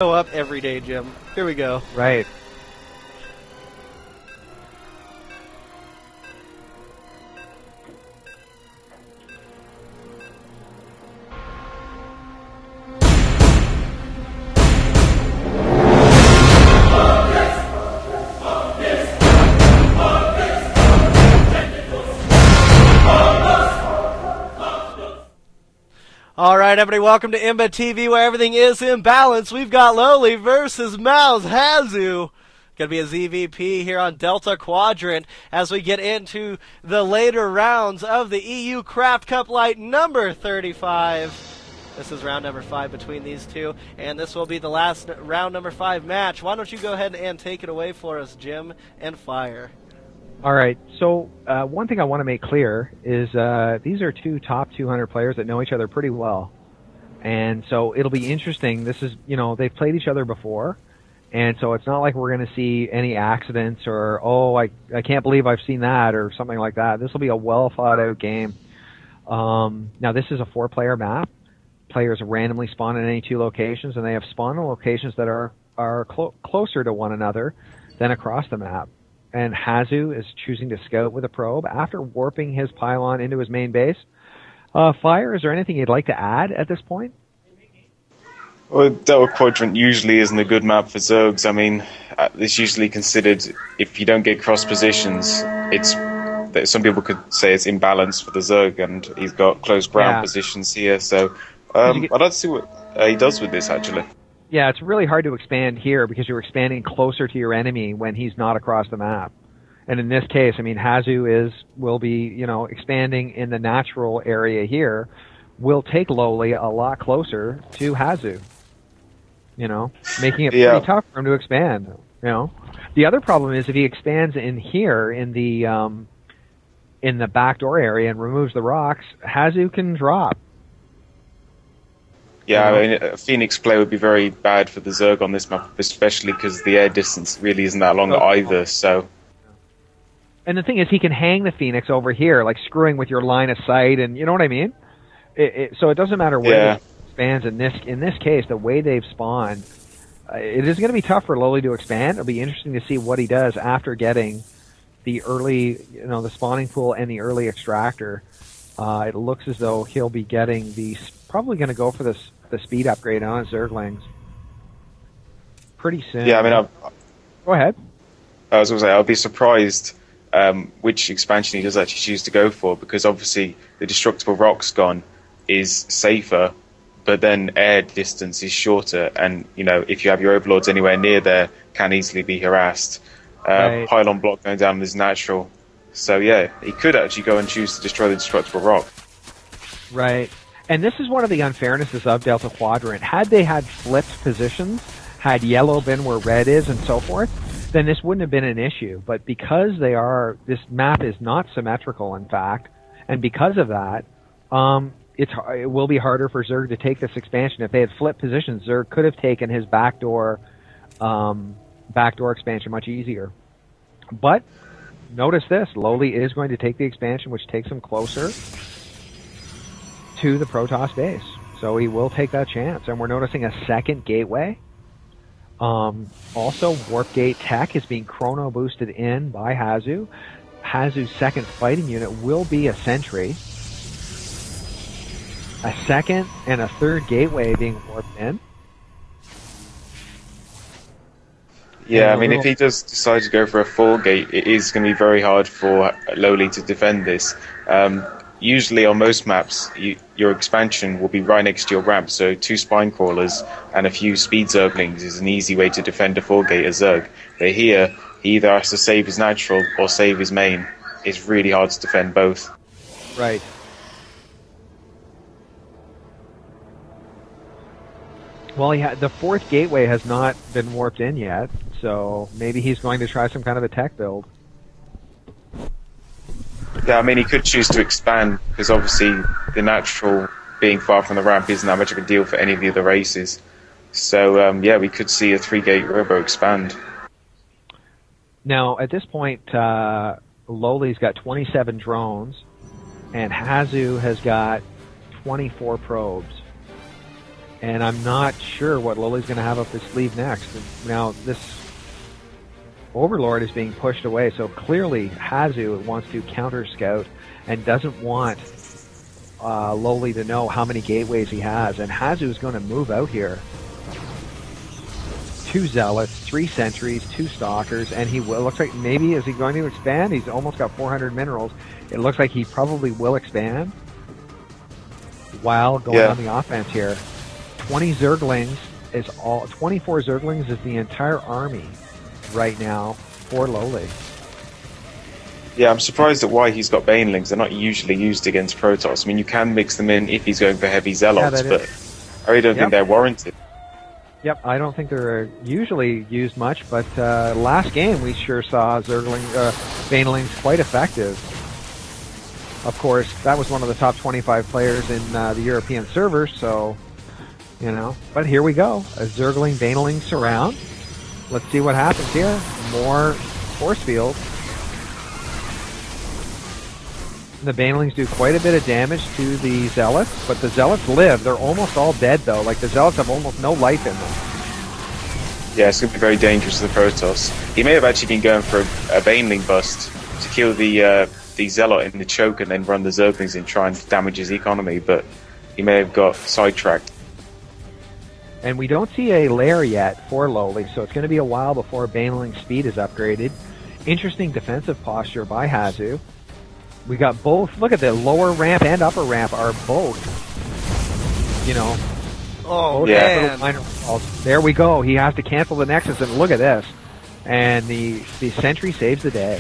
Go up every day, Jim. Here we go. Right. Alright, everybody, welcome to Imba TV, where everything is in balance. We've got LoWeLy versus MouzHasu. Gonna be a ZVP here on Delta Quadrant as we get into the later rounds of the EU CraftCup Lite number 35. This is round number 5 between these two, and this will be the last round number 5 match. Why don't you go ahead and take it away for us, Jim, and fire. All right, so one thing I want to make clear is these are two top 200 players that know each other pretty well. And so it'll be interesting. This is, they've played each other before. And so it's not like we're going to see any accidents or, oh, I can't believe I've seen that or something like that. This will be a well-thought-out game. Now, this is a 4-player map. Players randomly spawn in any 2 locations, and they have spawned in locations that are closer to one another than across the map. And Hasu is choosing to scout with a probe after warping his pylon into his main base. Fire, is there anything you'd like to add at this point? Well, Delta Quadrant usually isn't a good map for Zergs. I mean, it's usually considered, if you don't get cross positions, some people could say it's imbalanced for the Zerg, and he's got close ground positions here. So I'd like to see what he does with this, actually. Yeah, it's really hard to expand here because you're expanding closer to your enemy when he's not across the map. And in this case, I mean, Hasu will be, expanding in the natural area here, will take LoWeLy a lot closer to Hasu. Making it pretty tough for him to expand. The other problem is if he expands in here in the backdoor area and removes the rocks, Hasu can drop. Yeah, I mean, a Phoenix play would be very bad for the Zerg on this map, especially because the air distance really isn't that long either, so... And the thing is, he can hang the Phoenix over here, like screwing with your line of sight, and you know what I mean? So it doesn't matter where this expands. In this case, the way they've spawned, it is going to be tough for LoWeLy to expand. It'll be interesting to see what he does after getting the early, the spawning pool and the early extractor. It looks as though he'll be getting probably going to go for the speed upgrade on his Zerglings pretty soon. Yeah, I mean, go ahead. I was going to say, I'll be surprised which expansion he does actually choose to go for, because obviously the destructible rocks gone is safer, but then air distance is shorter, and if you have your overlords anywhere near there, can easily be harassed. Pylon block going down is natural, so yeah, he could actually go and choose to destroy the destructible rock. Right. And this is one of the unfairnesses of Delta Quadrant. Had they had flipped positions, had yellow been where red is and so forth, then this wouldn't have been an issue. But because this map is not symmetrical, in fact, and because of that, it will be harder for Zerg to take this expansion. If they had flipped positions, Zerg could have taken his backdoor expansion much easier. But notice this, LoWeLy is going to take the expansion, which takes him closer to the Protoss base. So he will take that chance. And we're noticing a second gateway. Also, Warp Gate tech is being chrono boosted in by Hasu. Hasu's second fighting unit will be a sentry. A second and a third gateway being warped in. Yeah, I mean, if he does decide to go for a 4-gate, it is going to be very hard for LoWeLy to defend this. Usually on most maps, your expansion will be right next to your ramp, so 2 spine crawlers and a few speed Zerglings is an easy way to defend a 4-gate as Zerg. But here, he either has to save his natural or save his main. It's really hard to defend both. Right. Well, the 4th gateway has not been warped in yet, so maybe he's going to try some kind of a tech build. Yeah, I mean, he could choose to expand, because obviously the natural being far from the ramp isn't that much of a deal for any of the other races. So, yeah, we could see a 3-gate robo expand. Now, at this point, LoWeLy's got 27 drones, and Hasu has got 24 probes. And I'm not sure what LoWeLy's going to have up his sleeve next. Now, this Overlord is being pushed away, so clearly Hazu wants to counter-scout and doesn't want LoWeLy to know how many gateways he has. And Hazu is going to move out here. 2 Zealots, 3 Sentries, 2 Stalkers, and he will. Looks like maybe is he going to expand? He's almost got 400 minerals. It looks like he probably will expand while going on the offense here. 20 Zerglings is all. 24 Zerglings is the entire army right now for LoWeLy. Yeah, I'm surprised at why he's got Banelings. They're not usually used against Protoss. I mean, you can mix them in if he's going for heavy Zealots, but I really don't think they're warranted. Yep, I don't think they're usually used much, but last game we sure saw Banelings quite effective. Of course, that was one of the top 25 players in the European servers, so, you know. But here we go, a Zergling Baneling surround. Let's see what happens here. More force field. The Banelings do quite a bit of damage to the Zealots, but the Zealots live. They're almost all dead, though. Like, the Zealots have almost no life in them. Yeah, it's going to be very dangerous to the Protoss. He may have actually been going for a Baneling bust to kill the Zealot in the choke and then run the Zerglings in, try and damage his economy, but he may have got sidetracked. And we don't see a lair yet for LoWeLy, so it's going to be a while before Baneling's speed is upgraded. Interesting defensive posture by Hazu. We got both. Look at the lower ramp and upper ramp are both, you know. Oh, man. There we go. He has to cancel the Nexus, and look at this. And the Sentry saves the day.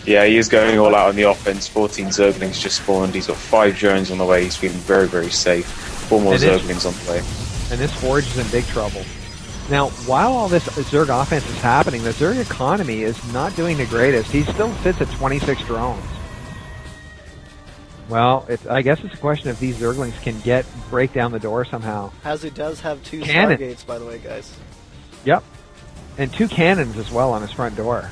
Yeah, he is going all out on the offense. 14 Zerglings just spawned. He's got 5 drones on the way. He's feeling very, very safe. 4 more Zerglings on the way. And this Forge is in big trouble. Now, while all this Zerg offense is happening, the Zerg economy is not doing the greatest. He still sits at 26 drones. Well, I guess it's a question if these Zerglings can break down the door somehow. Hazu does have 2 Stargates, by the way, guys. Yep. And 2 cannons as well on his front door.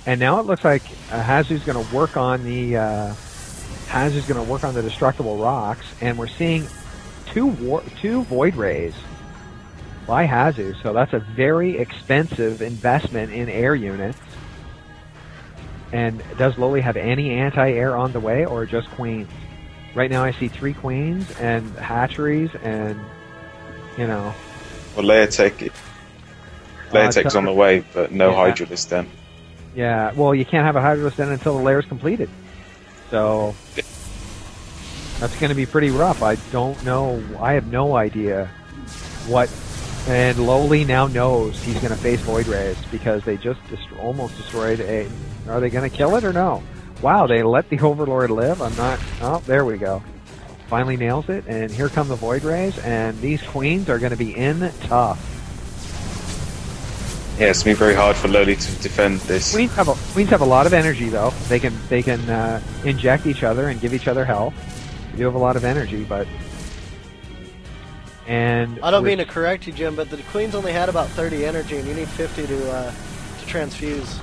And now it looks like Hazu's going to work on the destructible rocks, and we're seeing two Void Rays by Hazu, so that's a very expensive investment in air units. And does LoWeLy have any anti-air on the way, or just queens? Right now I see 3 queens and hatcheries and, you know... Well, layer tech's on the way, but no Hydralisk then. Yeah, well, you can't have a Hydralisk then until the layer is completed. So... that's going to be pretty rough. I don't know. I have no idea what. And LoWeLy now knows he's going to face Void Rays because they just almost destroyed a. Are they going to kill it or no? Wow, they let the Overlord live. I'm not. Oh, there we go. Finally nails it. And here come the Void Rays. And these queens are going to be in tough. Yeah, it's going to be very hard for LoWeLy to defend this. Queens have a lot of energy though. They can inject each other and give each other health. You have a lot of energy, but... And I don't mean to correct you, Jim, but the Queens only had about 30 energy, and you need 50 to transfuse.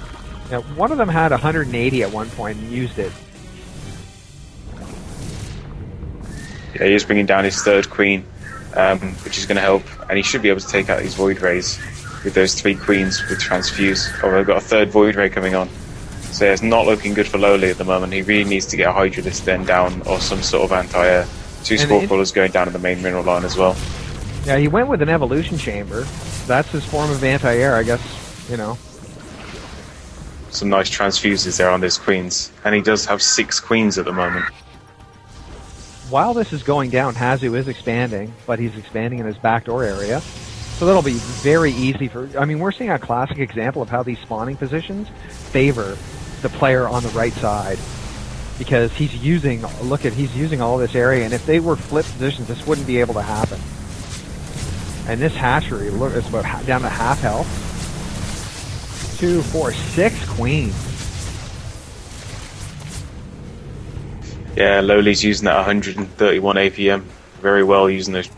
Yeah, one of them had 180 at one point and used it. Yeah, he's bringing down his 3rd Queen, which is going to help, and he should be able to take out these Void Rays with those 3 Queens with transfuse. Oh, they've got a 3rd Void Ray coming on. So yeah, it's not looking good for LoWeLy at the moment. He really needs to get a Hydralisk then down, or some sort of anti-air. 2 Spore Crawlers going down in the main mineral line as well. Yeah, he went with an Evolution Chamber. That's his form of anti-air, I guess, you know. Some nice transfuses there on those Queens. And he does have 6 Queens at the moment. While this is going down, Hazu is expanding, but he's expanding in his backdoor area. So that'll be very easy for... I mean, we're seeing a classic example of how these spawning positions favor the player on the right side, because he's using all this area, and if they were flipped positions, this wouldn't be able to happen. And this hatchery, look, it's about down to half health. 2, 4, 6 queens. Yeah, LoWeLy's using that 131 APM very well, using those.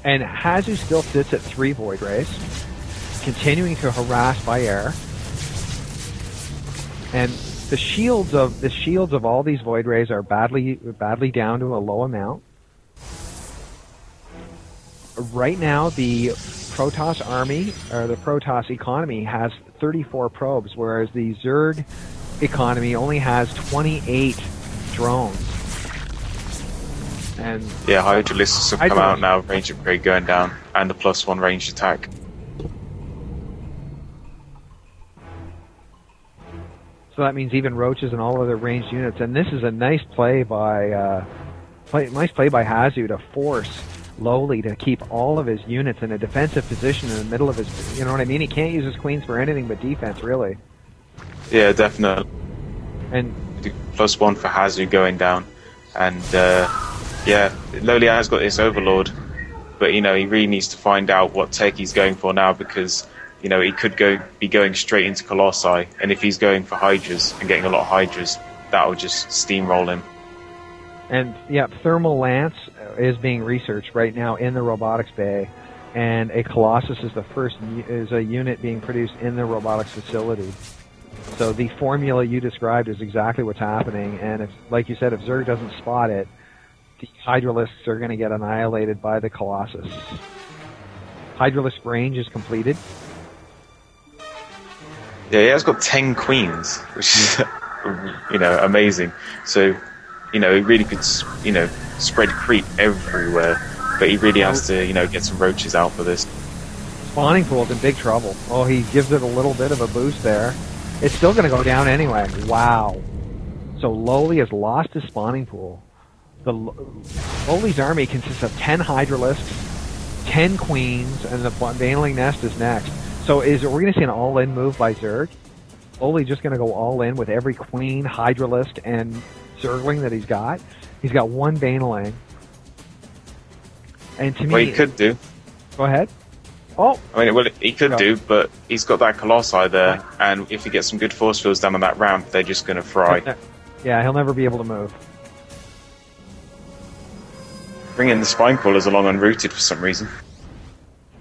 And Hazu still sits at 3 Void Rays, continuing to harass by air. And The shields of all these Void Rays are badly down to a low amount. Right now, the Protoss army, or the Protoss economy, has 34 probes, whereas the Zerg economy only has 28 drones. And yeah, Hydralisks have come out now, range upgrade going down, and the +1 ranged attack. So that means even roaches and all other ranged units. And this is a nice play by Hazu to force LoWeLy to keep all of his units in a defensive position in the middle of his, you know what I mean? He can't use his queens for anything but defense, really. Yeah, definitely. And +1 for Hazu going down, and yeah, LoWeLy has got this Overlord, but you know he really needs to find out what tech he's going for now, because you know he could be going straight into Colossi, and if he's going for Hydras and getting a lot of Hydras, that will just steamroll him. And yeah, Thermal Lance is being researched right now in the robotics bay, and a Colossus is a unit being produced in the robotics facility. So the formula you described is exactly what's happening, and if, like you said, if Zerg doesn't spot it, the Hydralisks are going to get annihilated by the Colossus. Hydralisk range is completed. Yeah, he has got 10 queens, which is you know, amazing. So you know, he really could, you know, spread creep everywhere, but he really has to, you know, get some roaches out for this. Spawning pool's in big trouble. Oh, he gives it a little bit of a boost there. It's still going to go down anyway. Wow. So LoWeLy has lost his spawning pool. LoWeLy's army consists of 10 Hydralisks, 10 queens, and the Baneling Nest is next. So we're going to see an all-in move by Zerg? LoWeLy just going to go all-in with every queen, Hydralisk, and Zergling that he's got. He's got one Baneling. And to me... Well, he could do. Go ahead. Oh! I mean, well, he could do, but he's got that Colossi there, and if he gets some good force fields down on that ramp, they're just going to fry. Yeah, he'll never be able to move. Bringing the Spine Crawlers along unrooted for some reason.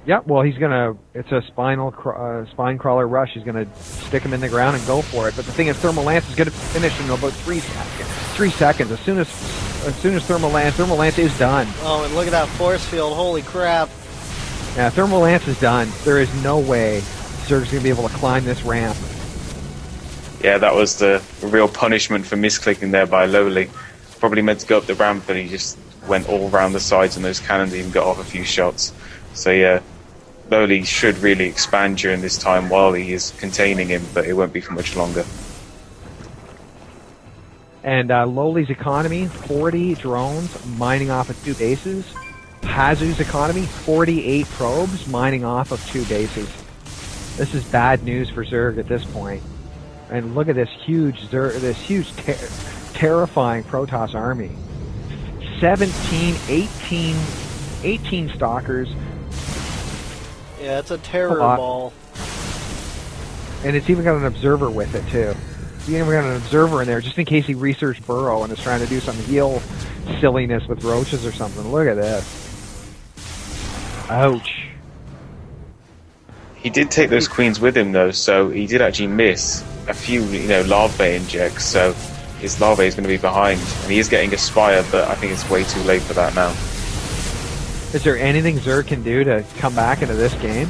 Yeah, well, he's gonna. It's a spine crawler rush. He's gonna stick him in the ground and go for it. But the thing is, Thermal Lance is gonna finish in about 3 seconds. 3 seconds. As soon as Thermal Lance is done. Oh, and look at that force field! Holy crap! Yeah, Thermal Lance is done. There is no way Zerg's gonna be able to climb this ramp. Yeah, that was the real punishment for misclicking there by LoWeLy. Probably meant to go up the ramp, but he just went all around the sides, and those cannons even got off a few shots. So yeah, LoWeLy should really expand during this time while he is containing him, but it won't be for much longer. And LoWeLy's economy, 40 drones mining off of 2 bases. Hazu's economy, 48 probes mining off of 2 bases. This is bad news for Zerg at this point. And look at this huge terrifying Protoss army. 17, 18 stalkers. Yeah, it's a terror ball. And it's even got an observer with it, too. It's even got an observer in there, just in case he researched Burrow and is trying to do some heal silliness with roaches or something. Look at this. Ouch. He did take those queens with him, though, so he did actually miss a few, you know, larvae injects, so his larvae is going to be behind. And he is getting a Spire, but I think it's way too late for that now. Is there anything Zerg can do to come back into this game?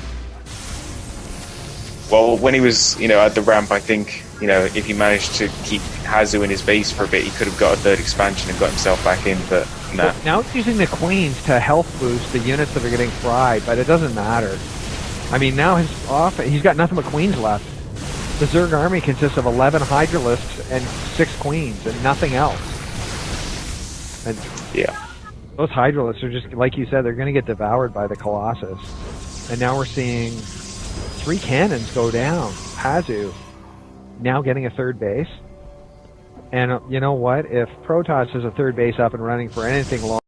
Well, when he was, you know, at the ramp, I think, you know, if he managed to keep Hazu in his base for a bit, he could have got a 3rd expansion and got himself back in, but no. Well, now he's using the queens to health boost the units that are getting fried, but it doesn't matter. I mean, now he's got nothing but queens left. The Zerg army consists of 11 Hydralisks and 6 queens and nothing else. And yeah. Those Hydralisks are just, like you said, they're going to get devoured by the Colossus. And now we're seeing 3 cannons go down. Hazu now getting a 3rd base. And you know what? If Protoss has a 3rd base up and running for anything long,